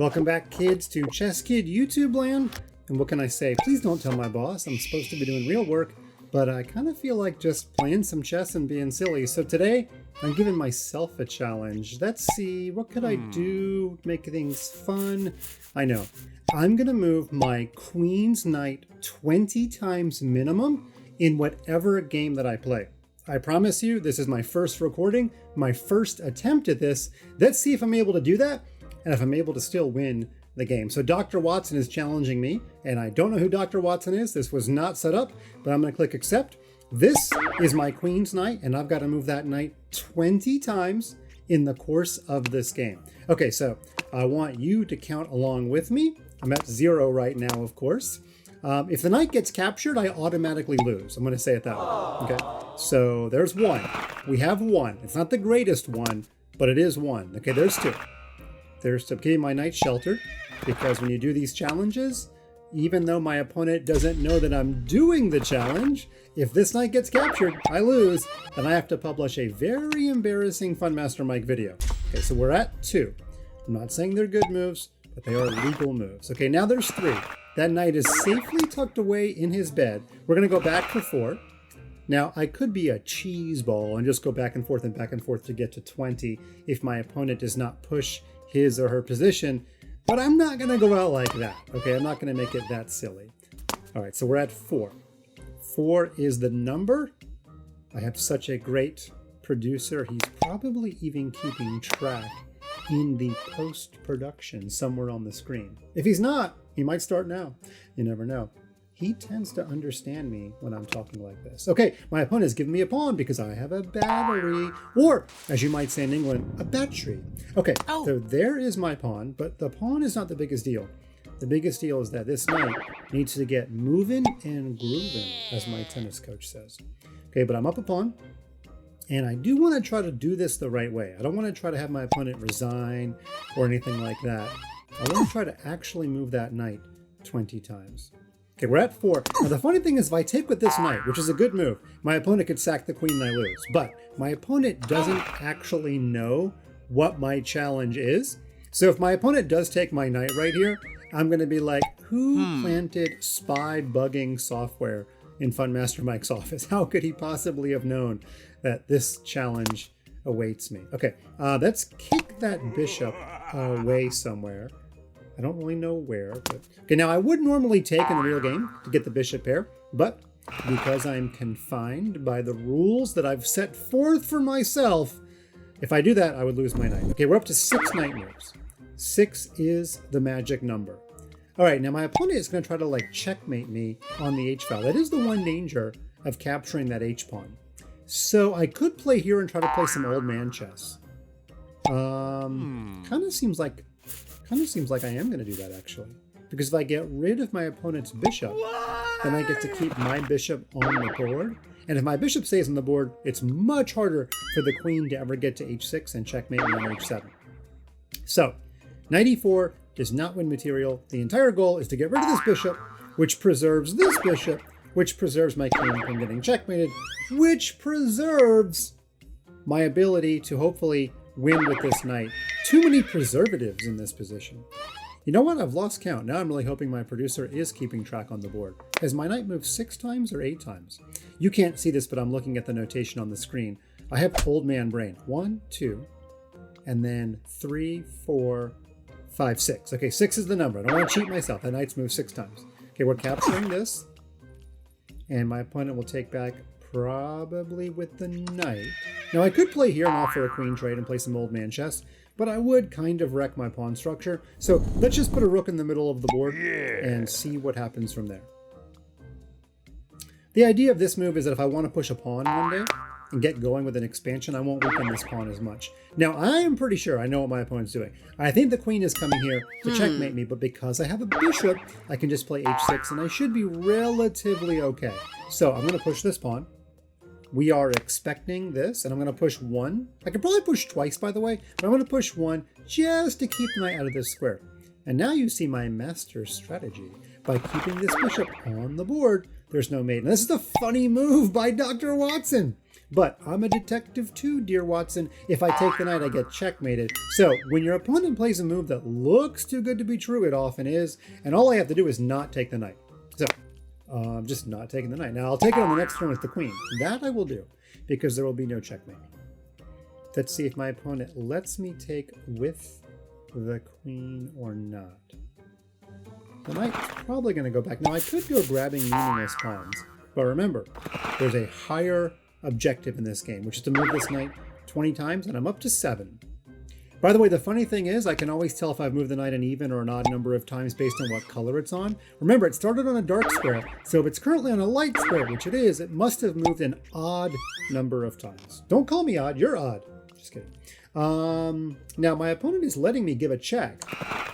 Welcome back, kids, to Chess Kid YouTube land. And what can I say? Please don't tell my boss. I'm supposed to be doing real work, but I kind of feel like just playing some chess and being silly. So today, I'm giving myself a challenge. Let's see, what could I do? Make things fun. I know. I'm going to move my Queen's Knight 20 times minimum in whatever game that I play. I promise you, this is my first recording, my first attempt at this. Let's see if I'm able to do that and if I'm able to still win the game. So Dr. Watson is challenging me, and I don't know who Dr. Watson is. This was not set up, but I'm going to click accept. This is my Queen's Knight, and I've got to move that knight 20 times in the course of this game. Okay, so I want you to count along with me. I'm at 0 right now, of course. If the knight gets captured, I automatically lose. I'm going to say it that way. Okay, so there's 1. We have 1. It's not the greatest 1, but it is 1. Okay, there's 2. There's to keep my knight sheltered, because when you do these challenges, even though my opponent doesn't know that I'm doing the challenge, if this knight gets captured, I lose, and I have to publish a very embarrassing Funmaster Mike video. Okay, so we're at 2. I'm not saying they're good moves, but they are legal moves. Okay, now there's 3. That knight is safely tucked away in his bed. We're going to go back for 4. Now, I could be a cheese ball and just go back and forth to get to 20 if my opponent does not push his or her position, but I'm not going to go out like that. Okay, I'm not going to make it that silly. All right, so we're at 4. 4 is the number. I have such a great producer. He's probably even keeping track in the post-production somewhere on the screen. If he's not, he might start now. You never know. He tends to understand me when I'm talking like this. Okay, my opponent has given me a pawn because I have a battery, or as you might say in England, a battery. Okay, So there is my pawn, but the pawn is not the biggest deal. The biggest deal is that this knight needs to get moving and grooving, as my tennis coach says. Okay, but I'm up a pawn, and I do want to try to do this the right way. I don't want to try to have my opponent resign or anything like that. I want to try to actually move that knight 20 times. Okay, we're at 4. Now, the funny thing is, if I take with this knight, which is a good move, my opponent could sack the queen and I lose. But my opponent doesn't actually know what my challenge is. So if my opponent does take my knight right here, I'm going to be like, who planted spy bugging software in Funmaster Mike's office? How could he possibly have known that this challenge awaits me? Okay, let's kick that bishop away somewhere. I don't really know where. But... Okay, now I would normally take in a real game to get the bishop pair, but because I'm confined by the rules that I've set forth for myself, if I do that, I would lose my knight. Okay, we're up to 6 knight moves. 6 is the magic number. All right, now my opponent is going to try to checkmate me on the h-file. That is the one danger of capturing that h-pawn. So I could play here and try to play some old man chess. Kind of seems like I am going to do that, actually. Because if I get rid of my opponent's bishop, then I get to keep my bishop on the board. And if my bishop stays on the board, it's much harder for the queen to ever get to h6 and checkmate me on h7. So, knight e4 does not win material. The entire goal is to get rid of this bishop, which preserves this bishop, which preserves my king from getting checkmated, which preserves my ability to hopefully win with this knight. Too many preservatives in this position. You know what? I've lost count. Now I'm really hoping my producer is keeping track on the board. Has my knight moved 6 times or 8 times? You can't see this, but I'm looking at the notation on the screen. I have old man brain. 1, 2, and then 3, 4, 5, 6. Okay, 6 is the number. I don't want to cheat myself. That knight's moved 6 times. Okay, we're capturing this. And my opponent will take back probably with the knight. Now I could play here and offer a queen trade and play some old man chess, but I would kind of wreck my pawn structure. So let's just put a rook in the middle of the board and see what happens from there. The idea of this move is that if I want to push a pawn one day and get going with an expansion, I won't weaken this pawn as much. Now I am pretty sure I know what my opponent's doing. I think the queen is coming here to checkmate me, but because I have a bishop, I can just play h6 and I should be relatively okay. So I'm going to push this pawn. We are expecting this, and I'm going to push 1. I could probably push twice, by the way, but I'm going to push 1 just to keep the knight out of this square. And now you see my master strategy. By keeping this bishop on the board, there's no mate. And this is a funny move by Dr. Watson. But I'm a detective too, dear Watson. If I take the knight, I get checkmated. So when your opponent plays a move that looks too good to be true, it often is. And all I have to do is not take the knight. So I'm just not taking the knight. Now I'll take it on the next turn with the queen. That I will do because there will be no checkmate. Let's see if my opponent lets me take with the queen or not. The knight's probably going to go back. Now I could go grabbing meaningless pawns. But remember, there's a higher objective in this game, which is to move this knight 20 times, and I'm up to 7. By the way, the funny thing is I can always tell if I've moved the knight an even or an odd number of times based on what color it's on. Remember, it started on a dark square, so if it's currently on a light square, which it is, it must have moved an odd number of times. Don't call me odd, you're odd. Just kidding. Now my opponent is letting me give a check,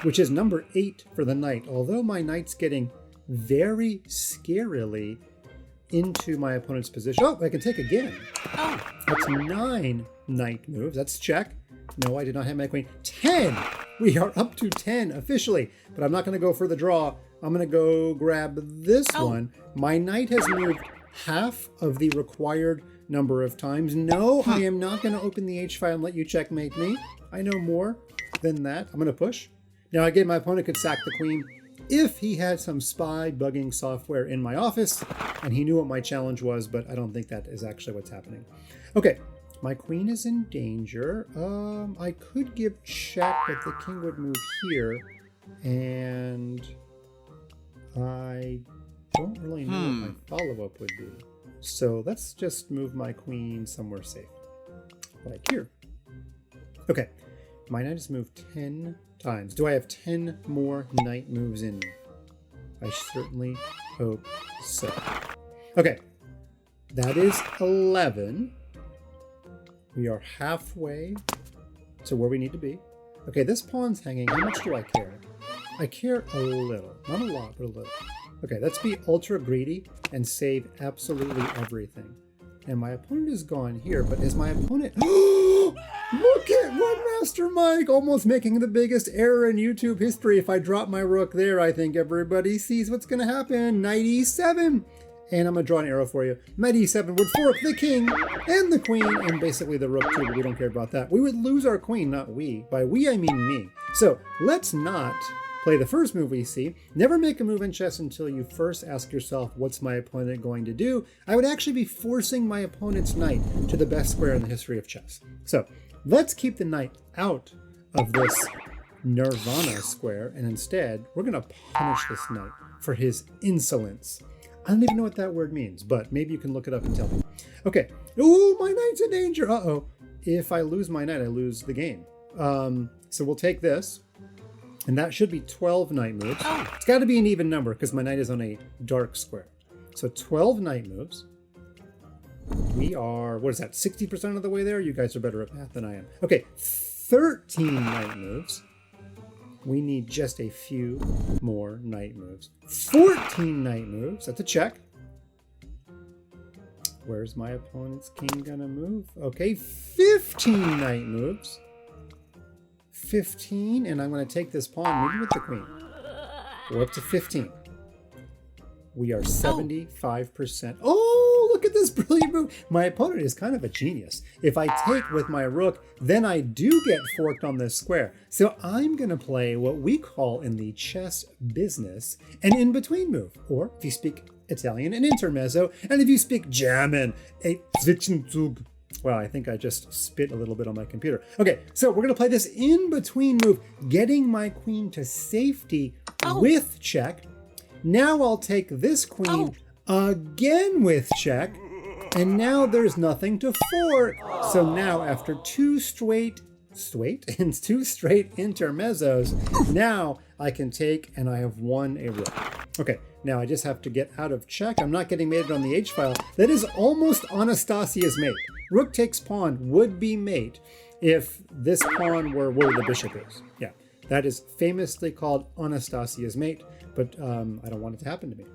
which is number 8 for the knight, although my knight's getting very scarily into my opponent's position. Oh, I can take again. Oh, that's 9 knight moves. That's check. No, I did not have my queen. 10! We are up to 10 officially, but I'm not going to go for the draw. I'm going to go grab this one. My knight has moved half of the required number of times. No, I am not going to open the H file and let you checkmate me. I know more than that. I'm going to push. Now, again, my opponent could sack the queen if he had some spy bugging software in my office and he knew what my challenge was, but I don't think that is actually what's happening. Okay, my queen is in danger. I could give check, but the king would move here, and I don't really know what my follow-up would be. So let's just move my queen somewhere safe, like here. Okay, my knight has moved 10 times. Do I have 10 more knight moves in me? I certainly hope so. Okay, that is 11. We are halfway to where we need to be. Okay, this pawn's hanging. How much do I care? I care a little. Not a lot, but a little. Okay, let's be ultra greedy and save absolutely everything. And my opponent is gone here, but is my opponent... Look at Runmaster Mike almost making the biggest error in YouTube history. If I drop my rook there, I think everybody sees what's going to happen. Knight e7. And I'm going to draw an arrow for you. Knight e7 would fork the king and the queen, and basically the rook too, but we don't care about that. We would lose our queen, not we. By we, I mean me. So let's not play the first move we see. Never make a move in chess until you first ask yourself, what's my opponent going to do? I would actually be forcing my opponent's knight to the best square in the history of chess. So let's keep the knight out of this Nirvana square, and instead we're going to punish this knight for his insolence. I don't even know what that word means, but maybe you can look it up and tell me. Okay. Ooh, my knight's in danger. Uh-oh. If I lose my knight, I lose the game. So we'll take this. And that should be 12 knight moves. It's got to be an even number because my knight is on a dark square. So 12 knight moves. We are, what is that, 60% of the way there? You guys are better at math than I am. Okay, 13 knight moves. We need just a few more knight moves. 14 knight moves. That's a check. Where's my opponent's king gonna move? Okay, 15 knight moves. 15, and I'm going to take this pawn, maybe with the queen. We're up to 15. We are 75%. Oh, look at this brilliant move. My opponent is kind of a genius. If I take with my rook, then I do get forked on this square. So I'm going to play what we call in the chess business an in-between move. Or if you speak Italian, an intermezzo. And if you speak German, a Zwischenzug. Well, I think I just spit a little bit on my computer. Okay, so we're going to play this in-between move, getting my queen to safety with check. Now I'll take this queen again with check, and now there's nothing to fork. So now after two straight intermezzos, now I can take, and I have won a rook. Okay, now I just have to get out of check. I'm not getting mated on the H file. That is almost Anastasia's mate. Rook takes pawn would be mate if this pawn were where the bishop is. Yeah, that is famously called Anastasia's mate, but I don't want it to happen to me.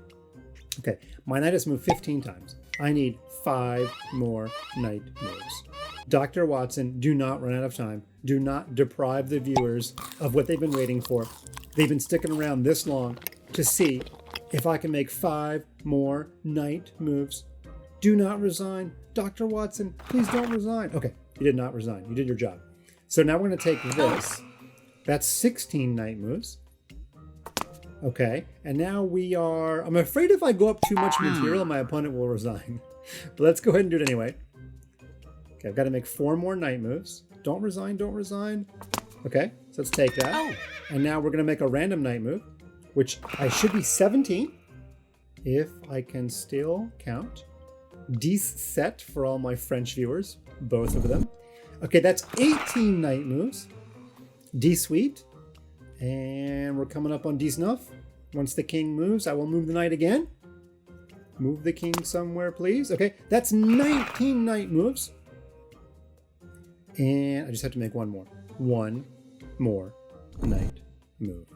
Okay, my knight has moved 15 times. I need 5 more knight moves. Dr. Watson, do not run out of time. Do not deprive the viewers of what they've been waiting for. They've been sticking around this long to see If I can make 5 more knight moves, do not resign. Dr. Watson, please don't resign. Okay, you did not resign. You did your job. So now we're going to take this. That's 16 knight moves. Okay, and now we are... I'm afraid if I go up too much material, my opponent will resign. But let's go ahead and do it anyway. Okay, I've got to make 4 more knight moves. Don't resign, don't resign. Okay, so let's take that. And now we're going to make a random knight move, which I should be 17, if I can still count. 17 for all my French viewers, both of them. Okay, that's 18 knight moves. D-Suite. And we're coming up on D-Snuff. Once the king moves, I will move the knight again. Move the king somewhere, please. Okay, that's 19 knight moves. And I just have to make one more. One more knight move.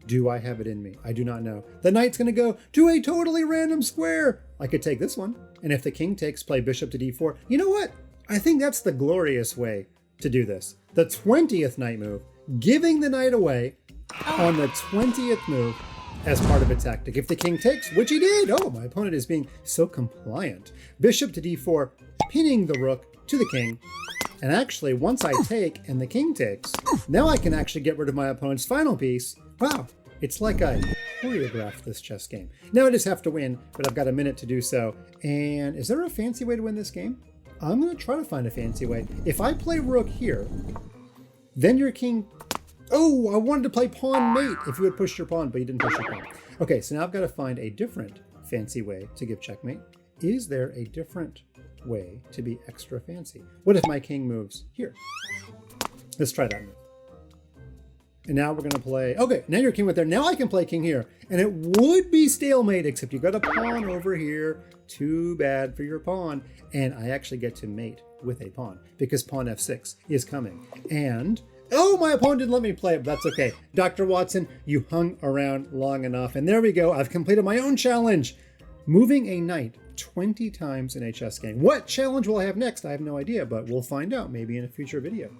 Do I have it in me? I do not know. The knight's going to go to a totally random square. I could take this one. And if the king takes, play bishop to d4. You know what? I think that's the glorious way to do this. The 20th knight move. Giving the knight away on the 20th move as part of a tactic. If the king takes, which he did. Oh, my opponent is being so compliant. Bishop to d4, pinning the rook to the king. And actually, once I take and the king takes, now I can actually get rid of my opponent's final piece. Wow, it's like I choreographed this chess game. Now I just have to win, but I've got a minute to do so. And is there a fancy way to win this game? I'm going to try to find a fancy way. If I play rook here, then your king... Oh, I wanted to play pawn mate if you had pushed your pawn, but you didn't push your pawn. Okay, so now I've got to find a different fancy way to give checkmate. Is there a different way to be extra fancy? What if my king moves here? Let's try that move. And now we're going to play... Okay, now your king went there. Now I can play king here. And it would be stalemate, except you got a pawn over here. Too bad for your pawn. And I actually get to mate with a pawn because pawn f6 is coming. And... Oh, my opponent didn't let me play it, but that's okay. Dr. Watson, you hung around long enough. And there we go. I've completed my own challenge. Moving a knight 20 times in a chess game. What challenge will I have next? I have no idea, but we'll find out maybe in a future video.